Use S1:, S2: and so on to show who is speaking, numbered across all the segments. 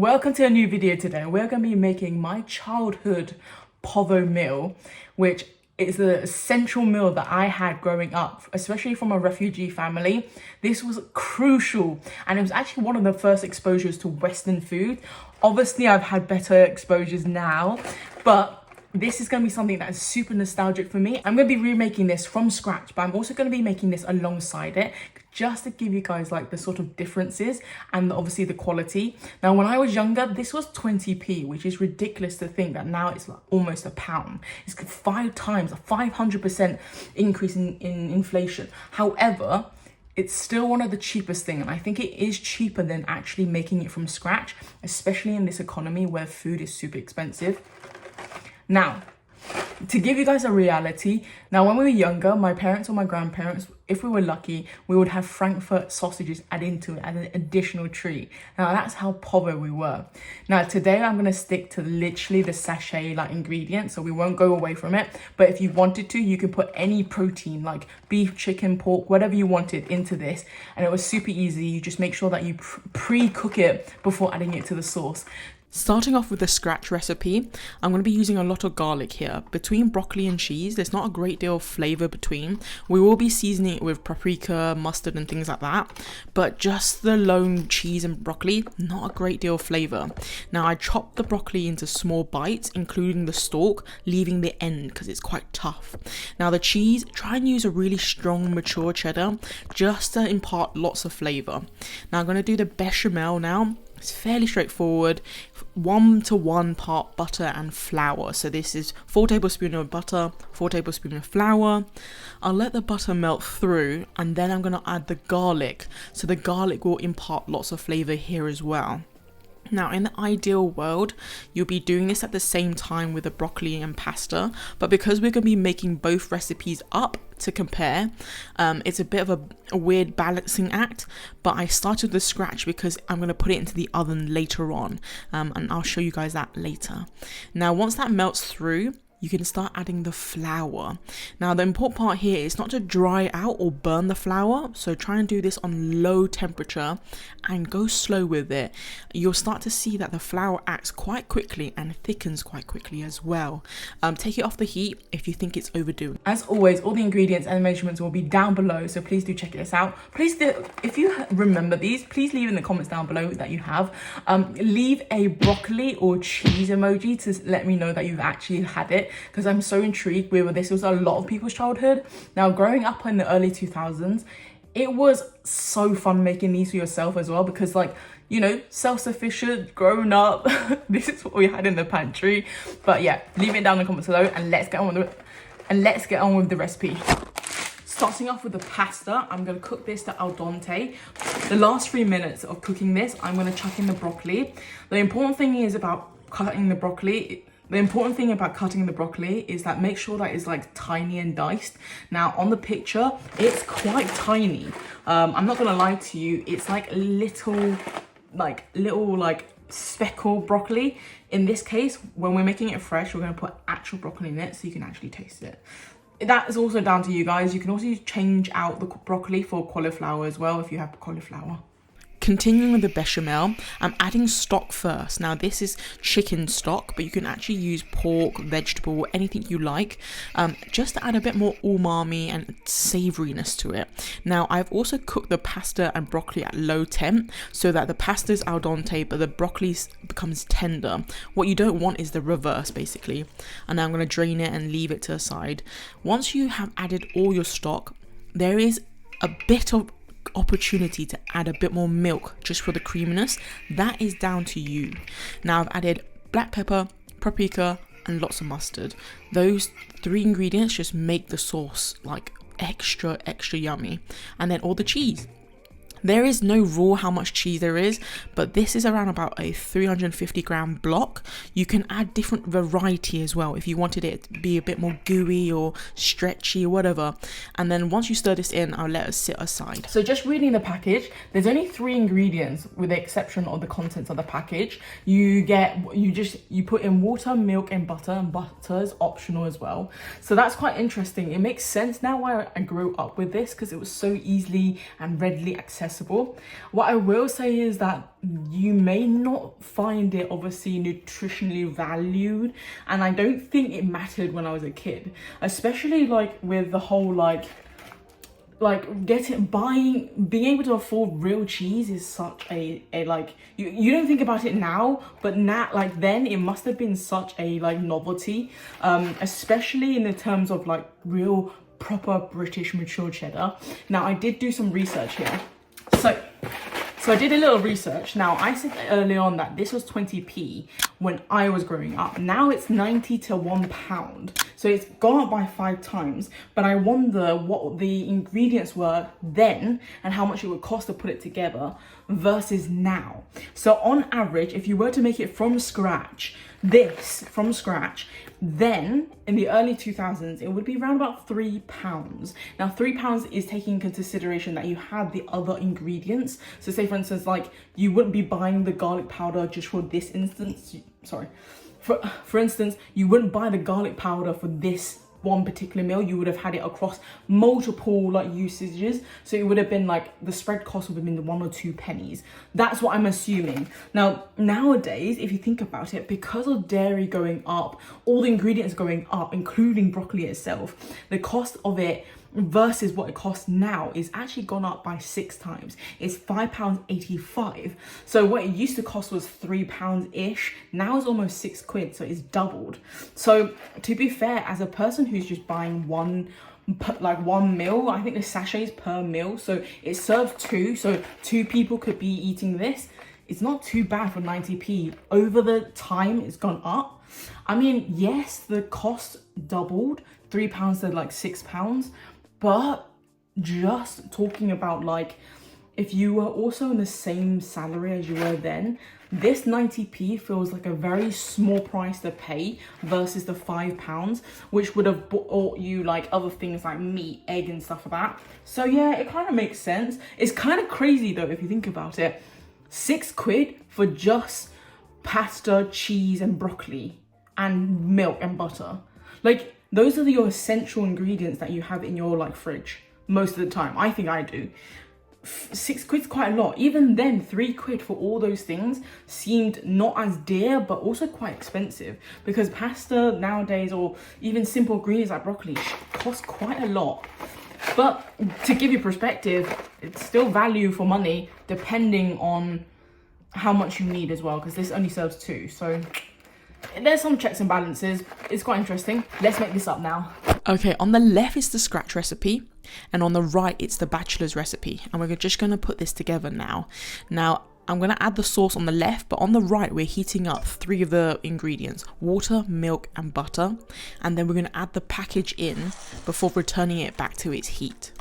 S1: Welcome to a new video today. We're going to be making my childhood povo meal, which is the essential meal that I had growing up, especially from a refugee family. This was crucial, and it was actually one of the first exposures to Western food. Obviously, I've had better exposures now, but this is going to be something that is super nostalgic for me. I'm going to be remaking this from scratch, but I'm also going to be making this alongside it, just to give you guys like the sort of differences and obviously the quality. Now, when I was younger, this was 20p, which is ridiculous to think that now it's like almost £1. It's 5 times, a 500% increase in inflation. However, it's still one of the cheapest things, and I think it is cheaper than actually making it from scratch, especially in this economy where food is super expensive. Now, to give you guys a reality, now when we were younger, my parents or my grandparents, if we were lucky, we would have Frankfurt sausages added into it as an additional treat. Now that's how povo we were. Now today I'm going to stick to literally the sachet like ingredients, so we won't go away from it. But if you wanted to, you can put any protein like beef, chicken, pork, whatever you wanted into this. And it was super easy. You just make sure that you pre-cook it before adding it to the sauce. Starting off with the scratch recipe, I'm going to be using a lot of garlic here. Between broccoli and cheese, there's not a great deal of flavour between. We will be seasoning it with paprika, mustard and things like that, but just the lone cheese and broccoli, not a great deal of flavour. Now I chopped the broccoli into small bites, including the stalk, leaving the end because it's quite tough. Now the cheese, try and use a really strong mature cheddar just to impart lots of flavour. Now I'm going to do the bechamel now. It's fairly straightforward. 1-to-1 part butter and flour. So this is 4 tablespoons of butter, 4 tablespoons of flour. I'll let the butter melt through, and then I'm going to add the garlic. So the garlic will impart lots of flavour here as well. Now, in the ideal world, you'll be doing this at the same time with the broccoli and pasta, but because we're going to be making both recipes up to compare, it's a bit of a weird balancing act, but I started the scratch because I'm going to put it into the oven later on, and I'll show you guys that later. Now, once that melts through, you can start adding the flour. Now, the important part here is not to dry out or burn the flour. So try and do this on low temperature and go slow with it. You'll start to see that the flour acts quite quickly and thickens quite quickly as well. Take it off the heat if you think it's overdue. As always, all the ingredients and measurements will be down below, so please do check this out. Please do, if you remember these, please leave in the comments down below that you have. Leave a broccoli or cheese emoji to let me know that you've actually had it, because I'm so intrigued with this. Was a lot of people's childhood. Now, growing up in the early 2000s, it was so fun making these for yourself as well, because like, you know, self-sufficient, grown up, this is what we had in the pantry. But yeah, leave it down in the comments below, and let's get on with the recipe. Starting off with the pasta, I'm going to cook this to al dente. The last 3 minutes of cooking this, I'm going to chuck in the broccoli. The important thing is about cutting the broccoli. The important thing about cutting the broccoli is that make sure that it's like tiny and diced. Now on the picture, it's quite tiny. I'm not gonna lie to you, it's like little speckled broccoli. In this case, when we're making it fresh, we're gonna put actual broccoli in it so you can actually taste it. That is also down to you guys. You can also change out the broccoli for cauliflower as well if you have cauliflower. Continuing with the bechamel, I'm adding stock first. Now this is chicken stock, but you can actually use pork, vegetable, anything you like, just to add a bit more umami and savouriness to it. Now I've also cooked the pasta and broccoli at low temp so that the pasta is al dente but the broccoli becomes tender. What you don't want is the reverse basically. And now I'm going to drain it and leave it to the side. Once you have added all your stock, there is a bit of opportunity to add a bit more milk just for the creaminess. That is down to you. Now I've added black pepper, paprika and lots of mustard. Those 3 ingredients just make the sauce like extra yummy. And then all the cheese. There is no rule how much cheese there is, but this is around about a 350 gram block. You can add different variety as well if you wanted it to be a bit more gooey or stretchy or whatever. And then once you stir this in, I'll let it sit aside. So just reading the package, there's only 3 ingredients with the exception of the contents of the package. You put in water, milk and butter is optional as well. So that's quite interesting. It makes sense now why I grew up with this, because it was so easily and readily accessible digestible. What I will say is that you may not find it obviously nutritionally valued, and I don't think it mattered when I was a kid, especially like with the whole being able to afford real cheese is such a like, you don't think about it now, but now, like, then it must have been such a like novelty, especially in the terms of like real proper British mature cheddar. Now I did do some research here, so I did a little research. Now, I said early on that this was 20p when I was growing up. Now it's 90 to £1. So it's gone up by 5 times. But I wonder what the ingredients were then and how much it would cost to put it together versus now. So on average, if you were to make it from scratch, then in the early 2000s, it would be around about £3. Now, £3 is taking into consideration that you had the other ingredients. So say, for instance, like, you wouldn't be buying the garlic powder just for this instance. For instance, you wouldn't buy the garlic powder for this one particular meal. You would have had it across multiple like usages, so it would have been like the spread cost would have been 1 or 2 pennies. That's what I'm assuming. Now nowadays, if you think about it, because of dairy going up, all the ingredients going up, including broccoli itself, the cost of it versus what it costs now is actually gone up by 6 times. It's £5.85. So what it used to cost was £3-ish. Now it's almost £6, so it's doubled. So to be fair, as a person who's just buying one meal, I think the sachets per meal, so it serves 2, so 2 people could be eating this. It's not too bad for 90p. Over the time, it's gone up. I mean, yes, the cost doubled, £3 to like £6, but just talking about like, if you were also in the same salary as you were then, this 90p feels like a very small price to pay versus the £5, which would have bought you like other things like meat, egg and stuff like that. So yeah, it kind of makes sense. It's kind of crazy though, if you think about it. £6 for just pasta, cheese and broccoli and milk and butter. Like, those are your essential ingredients that you have in your like fridge most of the time. I think I do. £6 quite a lot. Even then, £3 for all those things seemed not as dear, but also quite expensive, because pasta nowadays, or even simple ingredients like broccoli, cost quite a lot. But to give you perspective, it's still value for money depending on how much you need as well, because this only serves 2. So there's some checks and balances. It's quite interesting. Let's make this up now. Okay, on the left is the scratch recipe, and on the right it's the bachelor's recipe, and we're just going to put this together now. Now I'm going to add the sauce on the left, but on the right we're heating up 3 of the ingredients: water, milk and butter, and then we're going to add the package in before returning it back to its heat.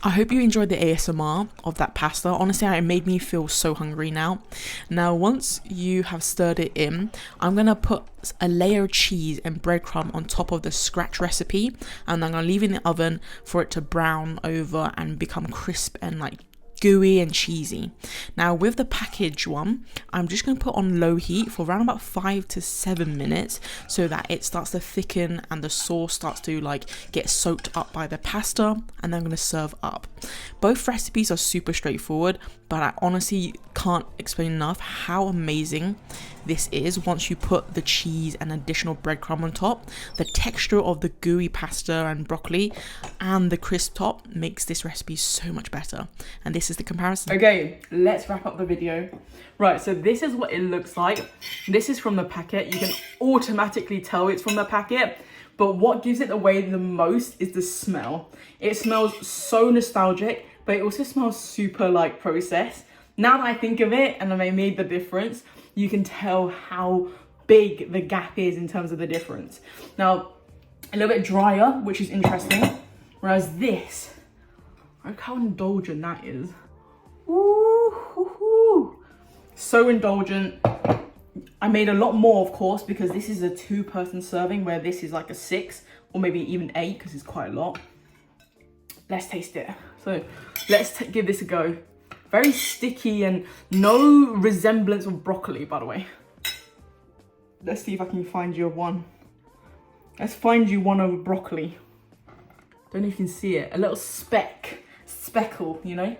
S1: I hope you enjoyed the ASMR of that pasta. Honestly, it made me feel so hungry now. Now, once you have stirred it in, I'm going to put a layer of cheese and breadcrumb on top of the scratch recipe, and I'm going to leave it in the oven for it to brown over and become crisp and like gooey and cheesy. Now with the package one, I'm just going to put on low heat for around about 5 to 7 minutes so that it starts to thicken and the sauce starts to like get soaked up by the pasta, and then I'm going to serve up. Both recipes are super straightforward, but I honestly can't explain enough how amazing this is once you put the cheese and additional breadcrumb on top. The texture of the gooey pasta and broccoli and the crisp top makes this recipe so much better. And this is the comparison. Okay, let's wrap up the video. Right, so this is what it looks like. This is from the packet. You can automatically tell it's from the packet, but what gives it away the most is the smell. It smells so nostalgic, but it also smells super like processed. Now that I think of it and I made the difference, you can tell how big the gap is in terms of the difference. Now, a little bit drier, which is interesting, whereas this, look how indulgent that is. Ooh, so indulgent. I made a lot more, of course, because this is a 2-person serving, where this is like a 6 or maybe even 8, because it's quite a lot. Let's taste it. So let's give this a go. Very sticky and no resemblance of broccoli, by the way. Let's see if I can find you one. Let's find you one over broccoli. Don't know if you can see it. A little speckle, you know?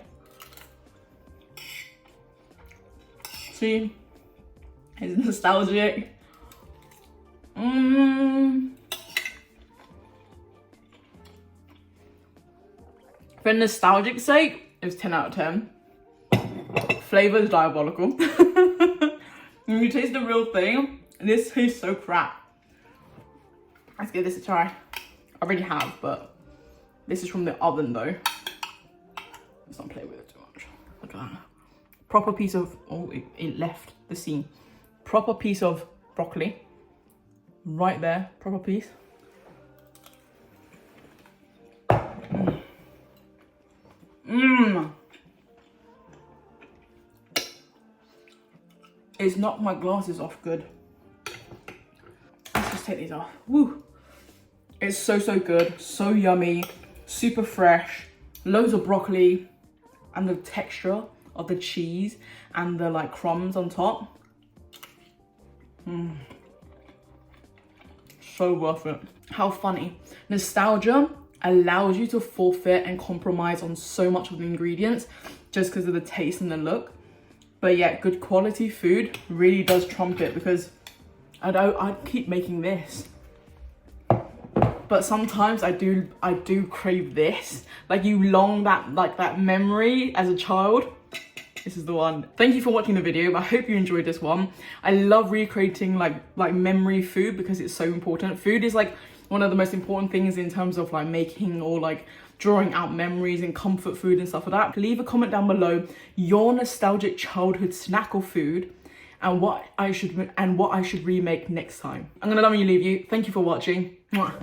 S1: See? It's nostalgic. For nostalgic sake, it was 10 out of 10. Flavor is diabolical. When you taste the real thing, this tastes so crap. Let's give this a try. I already have, but this is from the oven though. Let's not play with it too much. Look at that. Proper piece of, oh, it left the seam. Proper piece of broccoli. Right there, proper piece. It's knocked my glasses off good. Let's just take these off. Woo! It's so good, so yummy, super fresh, loads of broccoli, and the texture of the cheese and the like crumbs on top. So worth it. How funny. Nostalgia allows you to forfeit and compromise on so much of the ingredients just because of the taste and the look. But yeah, good quality food really does trump it, because I'd keep making this. But sometimes I do crave this. Like you long that memory as a child. This is the one. Thank you for watching the video. I hope you enjoyed this one. I love recreating like memory food because it's so important. Food is like one of the most important things in terms of like making or like drawing out memories and comfort food and stuff like that. Leave a comment down below your nostalgic childhood snack or food and what I should remake next time. I'm gonna love you, leave you. Thank you for watching. Mwah.